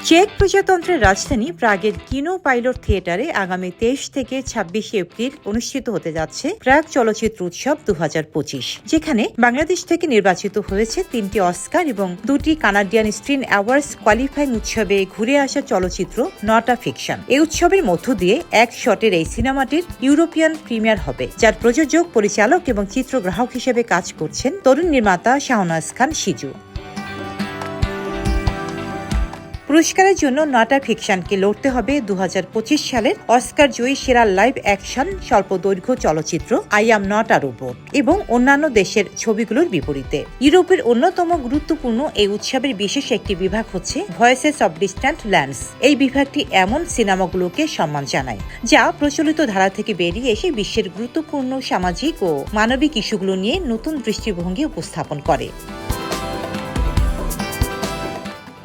Check প্রজাতন্ত্রের রাজধানী প্রাগের কিনো পাইলট থিয়েটারে আগামী 23 থেকে 26 এপ্রিল অনুষ্ঠিত হতে যাচ্ছে প্রাগ চলচ্চিত্র উৎসব 2025, যেখানে বাংলাদেশ থেকে নির্বাচিত হয়েছে 3টি অস্কার এবং 2টি কানাডিয়ান স্ক্রিন অ্যাওয়ার্ডস কোয়ালিফাইং উৎসবে ঘুরে আসা চলচ্চিত্র নট আ ফিকশন। এই উৎসবের মধ্য দিয়ে এক শটের এই সিনেমাটির ইউরোপিয়ান প্রিমিয়ার হবে, যার প্রযোজক, পরিচালক এবং চিত্রগ্রাহক হিসেবে কাজ করছেন তরুণ নির্মাতা শাহনাজ খান সিজু। পুরস্কারের জন্য নট আ ফিকশনকে লড়তে হবে 2025 সালের অস্কার জয়ী সেরা লাইভ অ্যাকশন স্বল্প দৈর্ঘ্য চলচ্চিত্র I am not a robot এবং অন্যান্য দেশের ছবিগুলোর বিপরীতে। ইউরোপের অন্যতম গুরুত্বপূর্ণ এই উৎসবের বিশেষ একটি বিভাগ হচ্ছে ভয়েসেস অব ডিস্ট্যান্ট ল্যান্ডস। এই বিভাগটি এমন সিনেমাগুলোকে সম্মান জানায় যা প্রচলিত ধারা থেকে বেরিয়ে এসে বিশ্বের গুরুত্বপূর্ণ সামাজিক ও মানবিক ইস্যুগুলো নিয়ে নতুন দৃষ্টিভঙ্গি উপস্থাপন করে।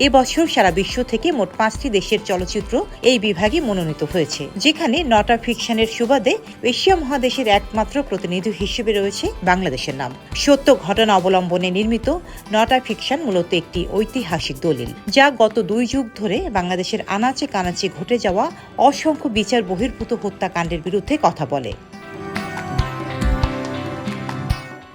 এবছর সারা বিশ্ব থেকে মোট 5টি দেশের চলচ্চিত্র এই বিভাগে মনোনীত হয়েছে, যেখানে নট আ ফিকশনের সুবাদে এশিয়া মহাদেশের একমাত্র প্রতিনিধি হিসেবে রয়েছে বাংলাদেশের নাম। সত্য ঘটনা অবলম্বনে নির্মিত নট আ ফিকশন মূলত একটি ঐতিহাসিক দলিল, যা গত 2 যুগ ধরে বাংলাদেশের আনাচে কানাচে ঘটে যাওয়া অসংখ্য বিচার বহির্ভূত হত্যাকাণ্ডের বিরুদ্ধে কথা বলে।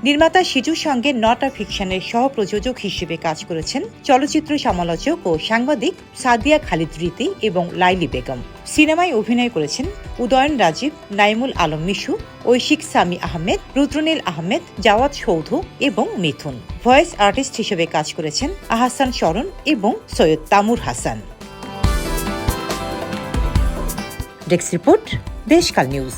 নির্মাতা সিজুর সঙ্গে নট আ ফিকশনের সহ প্রযোজক হিসেবে কাজ করেছেন চলচ্চিত্র সমালোচক ও সাংবাদিক সাদিয়া খালিদ রীতি এবং লাইলি বেগম। সিনেমায় অভিনয় করেছেন উদয়ন রাজীব, নাইমুল আলম মিশু, ঐশিক সামি আহমেদ, রুদ্রনীল আহমেদ, জাওয়াদ সৌধ এবং মিথুন। ভয়েস আর্টিস্ট হিসেবে কাজ করেছেন আহসান শরণ এবং Syed Taimur Hasan. Desk report, Deshkal news.